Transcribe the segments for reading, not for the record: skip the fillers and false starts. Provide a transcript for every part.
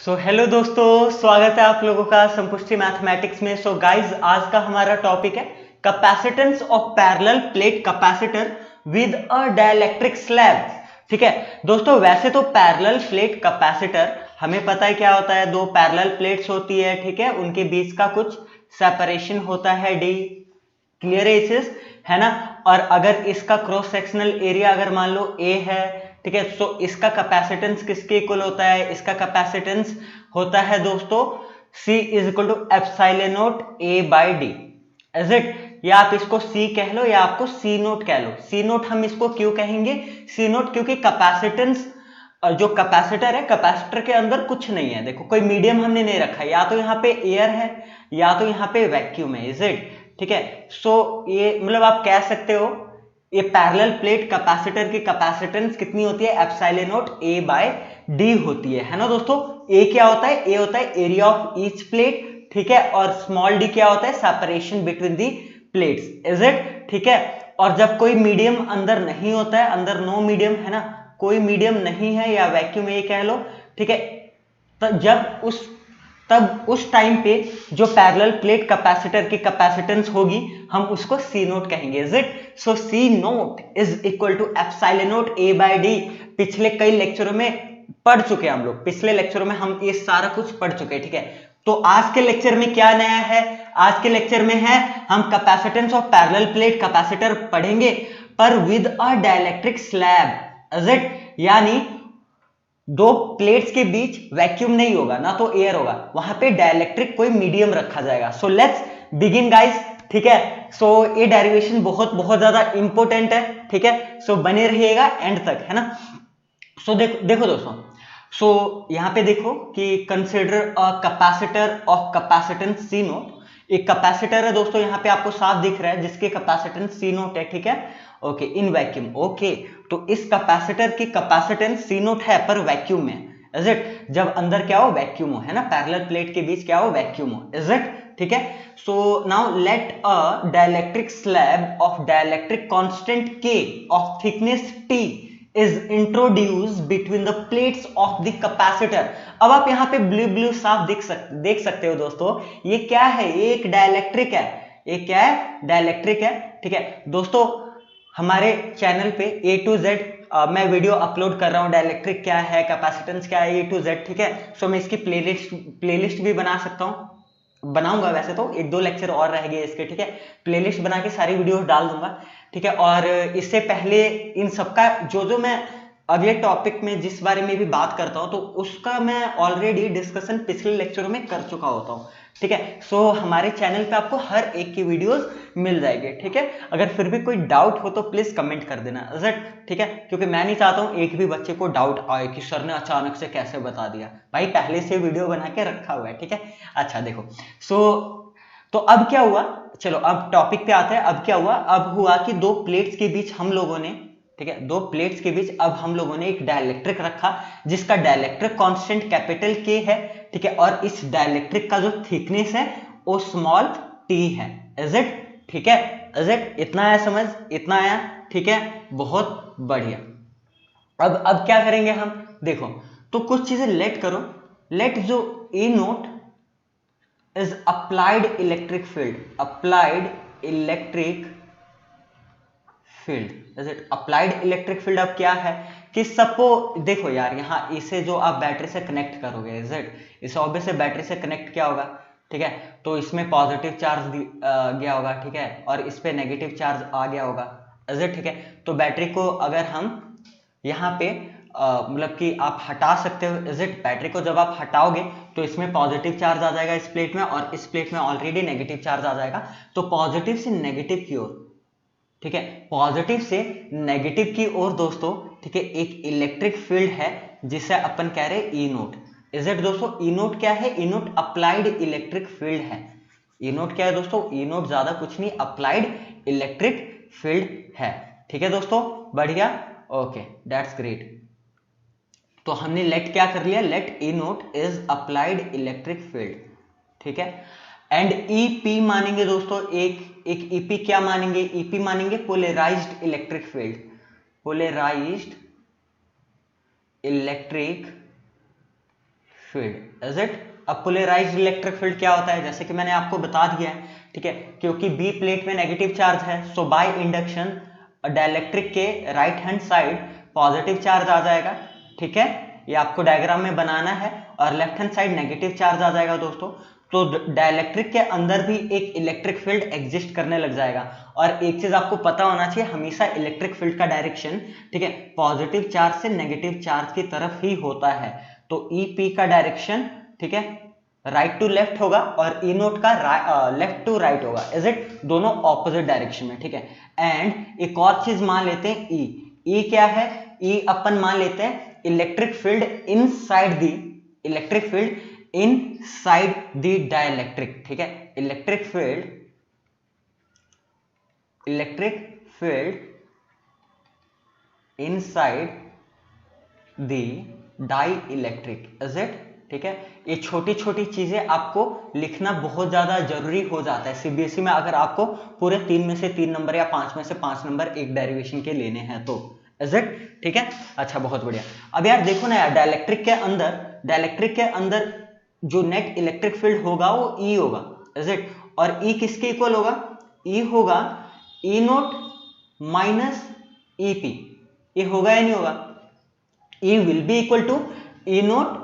Hello दोस्तों, स्वागत है आप लोगों का संपुष्टि मैथमेटिक्स में। गाइज, आज का हमारा टॉपिक है capacitance of parallel plate capacitor with a dielectric slab. ठीक है दोस्तों, वैसे तो पैरेलल प्लेट कैपेसिटर हमें पता है क्या होता है। दो पैरेलल प्लेट्स होती है, ठीक है, उनके बीच का कुछ सेपरेशन होता है डी। क्लियर है ना। और अगर इसका क्रॉस सेक्शनल एरिया अगर मान लो ए है, ठीक है, तो इसका कैपेसिटेंस किसके इक्वल होता है? इसका कैपेसिटेंस होता है दोस्तों C is equal to epsilon nought A by d. Is it? या आप इसको C कह लो या आपको C नोट कह लो। C नोट हम इसको क्यों कहेंगे? C नोट क्योंकि कैपेसिटेंस, जो कैपेसिटर है, कैपेसिटर के अंदर कुछ नहीं है। देखो, कोई मीडियम हमने नहीं रखा, या तो यहाँ पे एयर है या तो यहाँ पे वैक्यूम है। Is it? ठीक है। ये मतलब आप कह सकते हो ये पैरेलल प्लेट कैपेसिटर की कैपेसिटेंस कितनी होती है? Epsilon nought A by d होती है ना दोस्तों। ए क्या होता है? ए होता है एरिया ऑफ ईच प्लेट, ठीक है, और स्मॉल डी क्या होता है? Separation between the plates. Is it? ठीक है। और जब कोई मीडियम अंदर नहीं होता है, अंदर नो मीडियम है ना, कोई मीडियम नहीं है या वैक्यूम ये कह लो, ठीक है, तब उस टाइम पे जो पैरेलल प्लेट कैपेसिटर की कैपेसिटेंस होगी हम उसको सी नोट कहेंगे। Is it? C naught is equal to epsilon naught A by D. पिछले कई लेक्चरों में पढ़ चुके हैं हम लोग, पिछले लेक्चरों में हम ये सारा कुछ पढ़ चुके हैं। ठीक है, तो आज के लेक्चर में क्या नया है? आज के लेक्चर में है हम capacitance of parallel plate capacitor पढ़ेंगे, पर with a dielectric slab. Is it? यानी दो प्लेट्स के बीच वैक्यूम नहीं होगा, ना तो एयर होगा, वहां पे डाइलेक्ट्रिक कोई मीडियम रखा जाएगा। Let's begin guys. ठीक है, ये डेरिवेशन बहुत बहुत ज्यादा इंपॉर्टेंट है। ठीक है, बने रहिएगा एंड तक, है ना। देखो देखो दोस्तों, यहां पे देखो कि consider a capacitor of capacitance C nought. एक कैपेसिटर है दोस्तों, यहाँ पे आपको साफ दिख रहा है, जिसके कैपेसिटेंस सी नोट है। ठीक है, ओके, इन वैक्यूम। ओके, तो इस कैपेसिटर की कैपेसिटेंस सी नोट है पर वैक्यूम में। Is it? जब अंदर क्या हो? वैक्यूम हो, है ना, पैरेलल प्लेट के बीच क्या हो? वैक्यूम हो। Is it? ठीक है। Now let a dielectric slab of dielectric constant K of thickness T is introduced between the plates of the capacitor। अब आप यहाँ पे ब्लू ब्लू साफ देख सकते हो दोस्तों, ये क्या है? ये एक डाइलेक्ट्रिक है। ये क्या है? डाइलेक्ट्रिक है। ठीक है दोस्तों, हमारे चैनल पे A to Z मैं वीडियो अपलोड कर रहा हूँ, डाइलेक्ट्रिक क्या है, कैपेसिटेंस क्या है, A to Z। ठीक है, मैं इसकी प्लेलिस्ट भी बना सकता हूँ, बनाऊंगा। वैसे तो एक दो लेक्चर और रह गए इसके, ठीक है, प्लेलिस्ट बना के सारी वीडियोस डाल दूंगा। ठीक है, और इससे पहले इन सबका जो मैं अगले टॉपिक में जिस बारे में भी बात करता हूं, तो उसका मैं ऑलरेडी डिस्कशन पिछले लेक्चरों में कर चुका होता हूं। ठीक है, हमारे चैनल पे आपको हर एक की वीडियोस मिल जाएगी। ठीक है, अगर फिर भी कोई डाउट हो तो प्लीज कमेंट कर देना। ठीक है, क्योंकि मैं नहीं चाहता हूं एक भी बच्चे को डाउट आए कि सर ने अचानक से कैसे बता दिया। भाई पहले से वीडियो बना के रखा हुआ है। ठीक है, अच्छा देखो, तो अब क्या हुआ, चलो अब टॉपिक पे आते हैं। अब क्या हुआ? अब हुआ कि दो प्लेट्स के बीच हम लोगों ने, ठीक है, दो प्लेट्स के बीच अब हम लोगों ने एक डाइलेक्ट्रिक रखा, जिसका डाइलेक्ट्रिक कांस्टेंट कैपिटल K है। ठीक है, और इस डाइलेक्ट्रिक का जो थिकनेस है वो स्मॉल t है। Is it? ठीक है, इज इट? इतना आया समझ? इतना आया? ठीक है, बहुत बढ़िया। अब क्या करेंगे हम? देखो, तो कुछ चीजें लेट करो। लेट जो ए note is applied electric field, applied electric field। is it? applied electric field अब क्या है कि देखो यार, यहाँ इसे जो आप बैटरी से कनेक्ट करोगे, is it? इसे ऑब्वियसली बैटरी से कनेक्ट क्या होगा? ठीक है, तो इसमें पॉजिटिव चार्ज गया होगा, ठीक है, और इस पे नेगेटिव चार्ज आ गया होगा। is it? ठीक है, तो बैटरी को अगर हम यहाँ पे मतलब कि आप हटा सकते हो। Is it? बैटरी को जब आप हटाओगे तो इसमें पॉजिटिव चार्ज आ जाएगा इस प्लेट में, और इस प्लेट में ऑलरेडी नेगेटिव चार्ज आ जाएगा। तो पॉजिटिव से नेगेटिव की ओर, ठीक है, पॉजिटिव से नेगेटिव की ओर दोस्तों, ठीक है, एक इलेक्ट्रिक फील्ड है जिसे अपन कह रहे हैं ई नोट। इज इट दोस्तों? ई नोट क्या है? ई नोट अप्लाइड इलेक्ट्रिक फील्ड है। ई नोट क्या है दोस्तों? ई नोट ज्यादा कुछ नहीं, अप्लाइड इलेक्ट्रिक फील्ड है। ठीक है दोस्तों, बढ़िया, ओके, दैट्स ग्रेट। तो हमने लेट क्या कर लिया? Let E note is applied electric field. ठीक है, एंड ईपी मानेंगे दोस्तों, एक ईपी क्या मानेंगे? ईपी मानेंगे polarised electric field. Polarised electric field, is it? अब पोलराइज्ड इलेक्ट्रिक फील्ड क्या होता है, जैसे कि मैंने आपको बता दिया है, ठीक है, क्योंकि बी प्लेट में नेगेटिव चार्ज है, सो बाय इंडक्शन डाइलेक्ट्रिक के right hand side positive charge आ जाएगा, ठीक है, ये आपको डायग्राम में बनाना है, और left hand side negative charge आ जाएगा दोस्तों। तो डाइलेक्ट्रिक के अंदर भी एक इलेक्ट्रिक फील्ड एग्जिस्ट करने लग जाएगा। और एक चीज आपको पता होना चाहिए, हमेशा इलेक्ट्रिक फील्ड का डायरेक्शन, ठीक है, पॉजिटिव चार्ज से नेगेटिव चार्ज की तरफ ही होता है। तो ई पी का डायरेक्शन, ठीक है, राइट टू लेफ्ट होगा, और ई नोट का लेफ्ट टू राइट होगा, इज इट? दोनों ऑपोजिट डायरेक्शन में, ठीक है। एंड एक और चीज मान लेते हैं, ई क्या है? ई अपन मान लेते हैं electric field inside the, electric field inside the dielectric, ठीक है, electric field inside the dielectric, is it? ठीक है, ये छोटी छोटी चीजें आपको लिखना बहुत ज्यादा जरूरी हो जाता है सीबीएसई में, अगर आपको पूरे 3 में से 3 नंबर या 5 में से 5 नंबर एक डेरिवेशन के लेने हैं तो, इज इट? ठीक है, अच्छा, बहुत बढ़िया। अब यार देखो ना यार, डाइलेक्ट्रिक के अंदर जो नेट इलेक्ट्रिक फील्ड होगा वो ई होगा, इज इट? और ई किसके इक्वल होगा? ई होगा E naught minus E P. ये होगा या नहीं होगा? E will be equal to E naught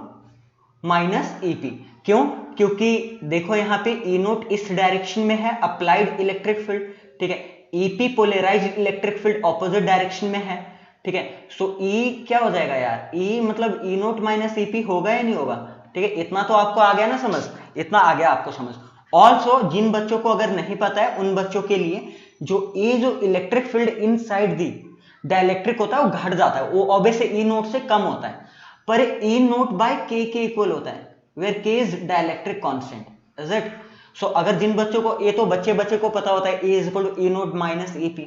minus E P. क्यों? क्योंकि देखो यहां पे ई नोट इस डायरेक्शन में है, अप्लाइड इलेक्ट्रिक फील्ड, ठीक है, E P polarised electric field opposite direction में है, ठीक है। सो ई क्या हो जाएगा यार? ई मतलब ई नोट माइनस ई पी होगा या नहीं होगा? ठीक है, इतना तो आपको आ गया ना समझ, इतना आ गया आपको समझ। ऑल्सो जिन बच्चों को अगर नहीं पता है उन बच्चों के लिए, जो electric field inside the dielectric होता है वो घट जाता है, वो ऑब्वियसली ई नोट से कम होता है, पर E naught by K equal होता है, where K is dielectric constant, is it? So अगर जिन बच्चों को, ये तो बच्चे को पता होता है A is equal to E naught minus E P,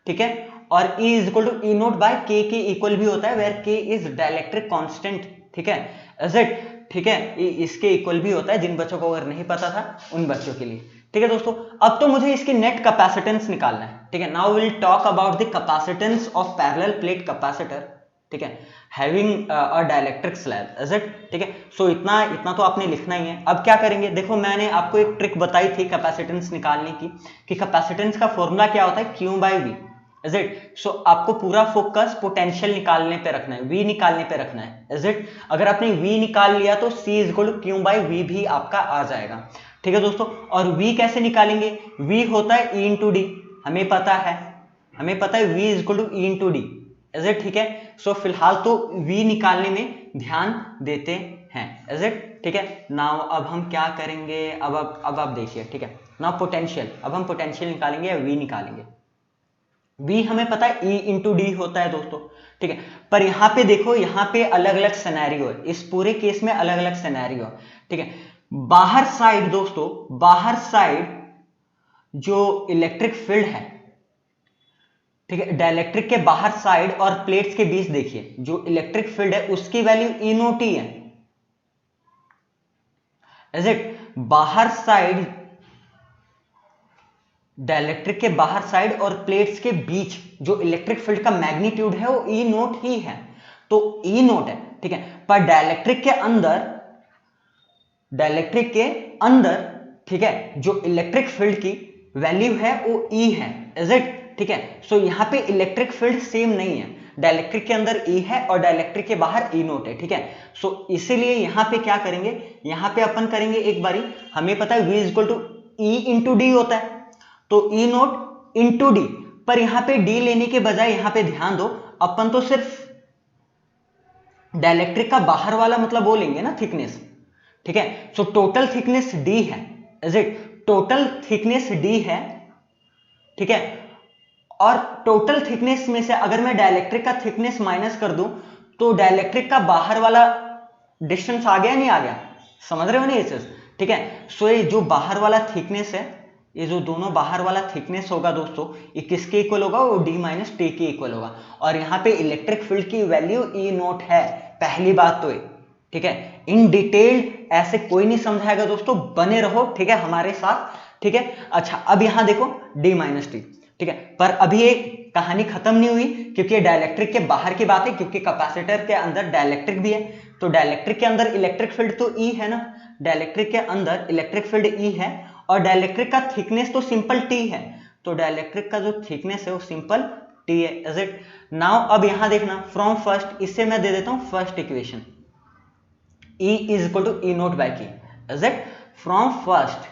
ठीक है, और E is equal to E naught by K equal भी होता है, where K is dielectric constant, ठीक है, इज इट? ठीक है, इसके इक्वल भी होता है, जिन बच्चों को अगर नहीं पता था उन बच्चों के लिए, ठीक है दोस्तों। अब तो मुझे इसकी नेट कैपेसिटेंस निकालना है, ठीक है। Now will talk about the capacitance of parallel plate capacitor, ठीक है, having a dielectric slab, is it? ठीक है, सो इतना तो आपने लिखना ही है। अब क्या करेंगे, देखो मैंने आपको एक ट्रिक बताई थी कैपेसिटेंस निकालने की, कि कैपेसिटेंस का फॉर्मूला क्या होता है? Q by V, is it? So आपको पूरा फोकस पोटेंशियल निकालने पे रखना है, V निकालने पे रखना है, इज इट? अगर आपने V निकाल लिया तो C is equal to Q by V भी आपका आ जाएगा, ठीक है दोस्तों। और V कैसे निकालेंगे? V होता है E इंटू डी, हमें पता है V is equal to E into d, is it? ठीक है, सो फिलहाल तो V निकालने में ध्यान देते हैं, इज इट? ठीक है, नाउ अब हम क्या करेंगे, अब आप देखिए, ठीक है, नाउ पोटेंशियल, अब हम पोटेंशियल निकालेंगे या V निकालेंगे। V हमें पता है E इंटू डी होता है दोस्तों, ठीक है, पर यहाँ पे देखो, यहाँ पे अलग अलग सिनेरियो है, इस पूरे केस में अलग अलग सिनेरियो है, ठीक है। बाहर साइड दोस्तों, बाहर साइड जो इलेक्ट्रिक फील्ड है, ठीक है, डाइलेक्ट्रिक के बाहर साइड और प्लेट्स के बीच देखिए, जो इलेक्ट्रिक फील्ड है उसकी वैल्यू ई नोट ही है, इज इट? बाहर साइड, डाइलेक्ट्रिक के बाहर साइड और प्लेट्स के बीच जो इलेक्ट्रिक फील्ड का मैग्नीट्यूड है वो ई नोट ही है, तो ई नोट है, ठीक है। पर डाइलेक्ट्रिक के अंदर, ठीक है, जो इलेक्ट्रिक फील्ड की वैल्यू है वो ई है, इज इट? ठीक है, सो यहां पे इलेक्ट्रिक फील्ड सेम नहीं है, डाइलेक्ट्रिक के अंदर ई है और डाइलेक्ट्रिक के बाहर ई नोट है, ठीक है। सो इसीलिए यहां पे क्या करेंगे, यहां पे अपन करेंगे एक बारी, हमें पता है V is equal to E into d होता है, तो ई नोट इंटू डी, पर यहां पे डी लेने के बजाय यहां पे ध्यान दो, अपन तो सिर्फ डाइलेक्ट्रिक का बाहर वाला मतलब वो लेंगे ना, थिकनेस, ठीक है। सो टोटल थिकनेस डी है, is it? Total thickness D है, ठीक है, और टोटल थिकनेस में से अगर मैं डाइलेक्ट्रिक का थिकनेस माइनस कर दूं तो डाइलेक्ट्रिक का बाहर वाला डिस्टेंस आ गया, नहीं आ गया? समझ रहे हो ना ये चीज, ठीक है। सो ये जो बाहर वाला थिकनेस है, ये जो दोनों बाहर वाला थिकनेस होगा दोस्तों, ये किसके इक्वल होगा? वो डी माइनस टी के इक्वल होगा, और यहाँ पे इलेक्ट्रिक फील्ड की वैल्यू ई नोट है, पहली बात तो ये, ठीक है। इन डिटेल ऐसे कोई नहीं समझाएगा दोस्तों, बने रहो, ठीक है, हमारे साथ, ठीक है। अच्छा, अब यहां देखो डी माइनस टी, ठीक है, पर अभी ये कहानी खत्म नहीं हुई, क्योंकि ये डाइलेक्ट्रिक के बाहर की बात है, क्योंकि कैपेसिटर के अंदर डाइलेक्ट्रिक भी है, तो डाइलेक्ट्रिक के अंदर इलेक्ट्रिक फील्ड तो ई है ना, डाइलेक्ट्रिक के अंदर इलेक्ट्रिक फील्ड ई है और डाइलेक्ट्रिक का थिकनेस तो सिंपल टी है, तो डाइलेक्ट्रिक का जो थिकनेस है वो सिंपल टी है। Is it? नाउ अब यहां देखना फ्रॉम फर्स्ट, इससे मैं दे देता हूं first equation, E is equal to E naught by K. Is it? From first,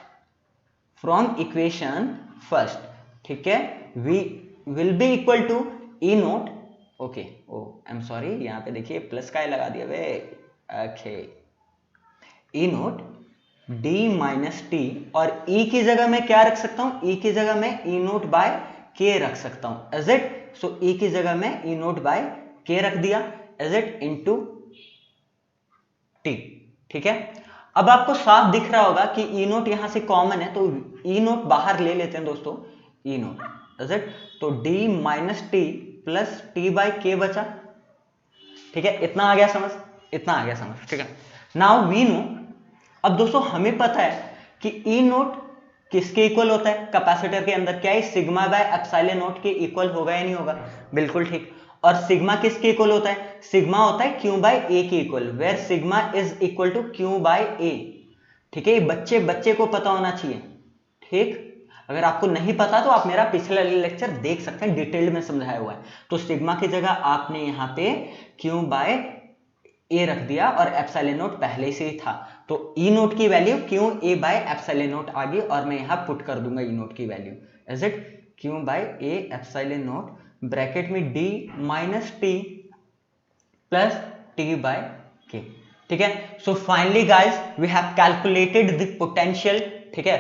from equation first, ठीक है, V will be equal to E naught. Okay, oh I am sorry, यहाँ पे देखिए plus का लगा दिया वे। Okay, E naught D minus T, और E की जगह मैं क्या रख सकता हूँ? E की जगह मैं E naught by K रख सकता हूँ। Is it? सो E की जगह मैं E naught by K रख दिया। Is it? इनटू टी, ठीक है। अब आपको साफ दिख रहा होगा कि ई नोट यहां से कॉमन है, तो ई नोट बाहर ले लेते हैं दोस्तों, ई नोट। Is it? तो D minus T plus T by K बचा, ठीक है। इतना आ गया समझ, इतना आ गया समझ, ठीक है। नाउ वी नो, अब दोस्तों हमें पता है कि ई नोट किसके इक्वल होता है कैपेसिटर के अंदर, क्या है सिग्मा बाय एप्सिलॉन नोट के इक्वल होगा या नहीं होगा? बिल्कुल ठीक। और सिग्मा किसके इक्वल होता है? सिग्मा होता है क्यू बाय ए के equal, where sigma is equal to Q by A, ठीक है। बच्चे को पता होना चाहिए, ठीक। अगर आपको नहीं पता तो आप मेरा पिछला लेक्चर देख सकते हैं, डिटेल्ड में समझाया हुआ है। तो सिग्मा की जगह आपने यहाँ पे क्यू बाय ए रख दिया और एप्सिलॉन नोट पहले से ही था, तो ई नोट की value Q A by epsilon naught आ गई, और मैं यहाँ पुट कर दूंगा ई नोट की value. Is it? Q by A epsilon naught bracket में D minus T plus T by K, ठीक है। So finally guys we have calculated the potential, ठीक है।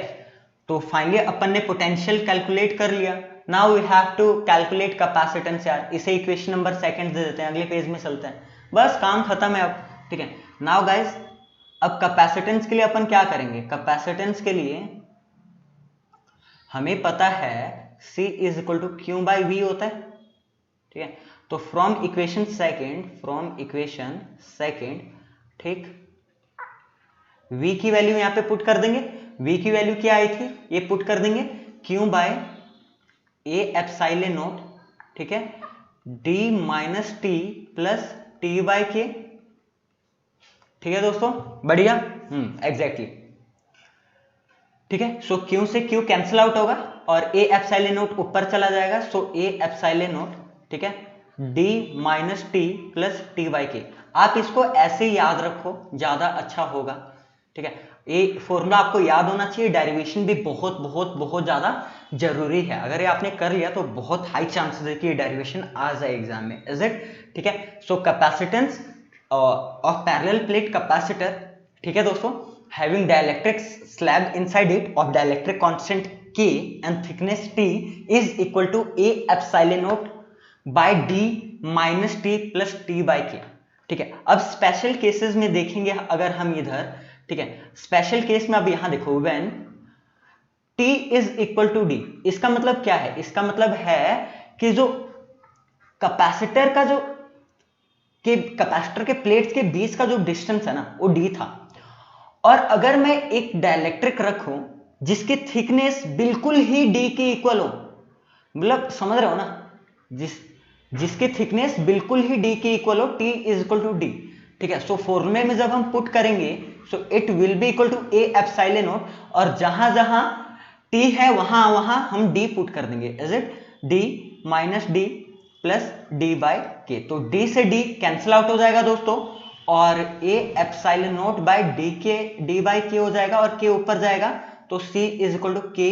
तो फाइनली अपन ने पोटेंशियल कैलकुलेट कर लिया। Now we have to calculate capacitance यार, इसे इक्वेशन नंबर सेकंड दे देते हैं, अगले पेज में चलते हैं, बस काम खत्म है अब, ठीक है। नाउ गाइस अब कैपेसिटेंस के लिए अपन क्या करेंगे? कैपेसिटेंस के लिए हमें पता है C is equal to Q by V होता है, ठीक है। तो फ्रॉम इक्वेशन सेकेंड, ठीक, V की वैल्यू यहां पे पुट कर देंगे। V की वैल्यू क्या आई थी? ये पुट कर देंगे Q by A epsilon nought, ठीक है, D minus T plus T by K, ठीक है दोस्तों, बढ़िया, एग्जैक्टली, ठीक है। सो Q से Q कैंसिल आउट होगा और ए एप्सिलॉन नोट ऊपर चला जाएगा, सो ए एप्सिलॉन नोट, ठीक है, D minus T plus T by के। आप इसको ऐसे ही याद रखो, ज्यादा अच्छा होगा, ठीक है। ये फॉर्मूला आपको याद होना चाहिए, डेरिवेशन भी बहुत बहुत बहुत ज्यादा जरूरी है। अगर ये आपने कर लिया तो बहुत हाई चांसेस है कि ये डेरिवेशन आ जाए एग्जाम में। Is it? ठीक है। So capacitance of parallel plate capacitor, ठीक है दोस्तों, having dielectric slab inside it of dielectric constant K and thickness T is equal to A epsilon naught by D minus T plus T by K, ठीक है। अब special cases में देखेंगे अगर हम इधर, ठीक है, स्पेशल केस में अब यहां देखो when T is equal to D, इसका मतलब क्या है? इसका मतलब है कि जो कैपेसिटर का जो कैपेसिटर के प्लेट्स के बीच का जो डिस्टेंस है ना वो D था, और अगर मैं एक डाइलेक्ट्रिक रखूं जिसकी थिकनेस बिल्कुल ही डी के इक्वल हो, मतलब समझ रहे हो ना, जिसकी थिकनेस बिल्कुल ही डी के इक्वल हो, t is equal to d, ठीक है। सो फॉर्मूले में जब हम पुट करेंगे so it will be equal to A epsilon nought, और जहां जहां टी है वहां वहां हम डी पुट कर देंगे। Is it? D minus d plus d by K, तो डी से डी कैंसिल आउट हो जाएगा दोस्तों, और A epsilon note by d by K हो जाएगा, और के ऊपर जाएगा तो C is equal to K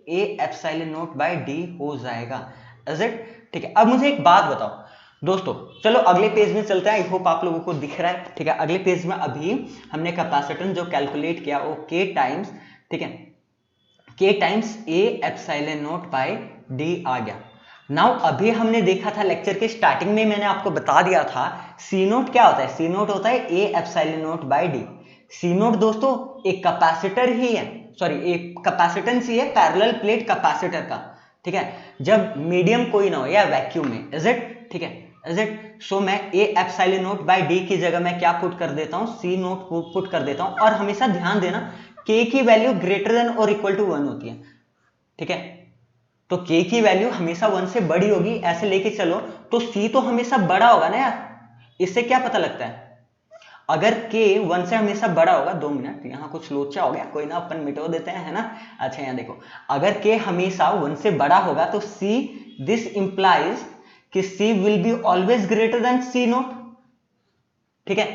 A epsilon note by d हो जाएगा। Is it? ठीक है। अब मुझे एक बात बताओ दोस्तों, चलो अगले पेज में चलते हैं, आई होप आप लोगों को दिख रहा है, ठीक है। अगले पेज में अभी हमने कैपेसिटेंस जो कैलकुलेट किया वो के टाइम्स, ठीक है, K times A epsilon note by D आ गया। नाउ अभी हमने देखा था लेक्चर के स्टार्टिंग में, मैंने आपको बता दिया था सी नोट क्या होता है। सी नोट होता है A epsilon note by d. C nought दोस्तों एक कैपेसिटर ही है, सॉरी एक कैपेसिटेंस ही है पैरेलल प्लेट कैपेसिटर का, ठीक है, जब मीडियम कोई ना हो या वैक्यूम में। Is it? ठीक है, इज इट? सो मैं A epsilon note by d की जगह मैं क्या पुट कर देता हूं? सी नोट पुट कर देता हूं, और हमेशा ध्यान देना के की वैल्यू ग्रेटर देन और इक्वल टू 1 होती है, ठीक है। तो k की वैल्यू हमेशा 1 से बड़ी होगी, ऐसे लेके चलो, तो c तो हमेशा बड़ा होगा ना यार, इससे क्या पता लगता है? अगर k 1 से हमेशा बड़ा होगा, 2 मिनट यहाँ कुछ लोचा हो गया, कोई ना अपन मिटो देते हैं, है ना। अच्छा यहाँ देखो, अगर k हमेशा 1 से बड़ा होगा तो c, दिस इंप्लाइज कि c will be always greater than c not. ठीक है,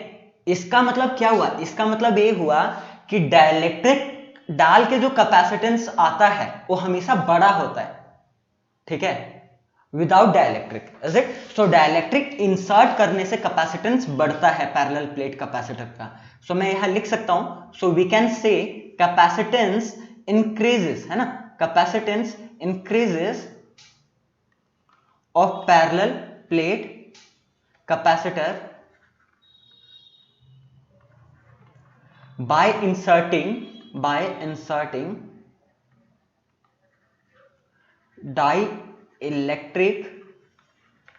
इसका मतलब क्या हुआ, इसका मतलब ये हुआ कि डाइलेक्ट्रिक डाल के जो कैपेसिटेंस आता है वो हमेशा बड़ा होता है। ठीक है, without dielectric, is it. So dielectric insert करने से कैपेसिटेंस बढ़ता है पैरेलल प्लेट कैपेसिटर का। सो मैं यहां लिख सकता हूं, so we can say capacitance increases, है ना, capacitance increases of parallel plate capacitor by inserting dielectric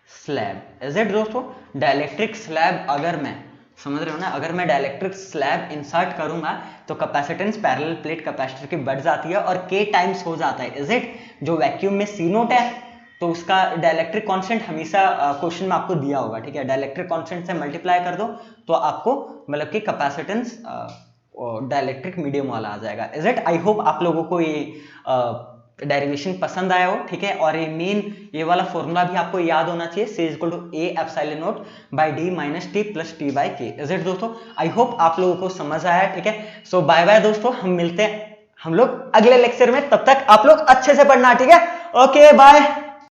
slab, is it दोस्तों। डाइलेक्ट्रिक स्लैब अगर मैं, समझ रहे हो ना, अगर मैं डाइलेक्ट्रिक स्लैब इंसर्ट करूंगा तो कैपेसिटेंस पैरेलल प्लेट कैपेसिटर की बढ़ जाती है और k टाइम्स हो जाता है, इज इट। जो वैक्यूम में C नोट है तो उसका डाइलेक्ट्रिक कांस्टेंट हमेशा क्वेश्चन में आपको दिया होगा। ठीक है, डाइलेक्ट्रिक कांस्टेंट से मल्टीप्लाई कर दो तो आपको मतलब कि कैपेसिटेंस डाइलेक्ट्रिक मीडियम वाला आ जाएगा, इज इट। आई होप आप लोगों को ये डेरिवेशन पसंद आया हो। ठीक है, और ये मेन ये वाला फॉर्मूला भी आपको याद होना चाहिए, C equal to A epsilon naught by D minus T plus T by K, is it दोस्तों। आई होप आप लोगों को समझ आया। ठीक है, सो बाय बाय दोस्तों, हम मिलते हैं हम लोग अगले लेक्चर में, तब तक आप लोग अच्छे से पढ़ना। ठीक है, ओके बाय।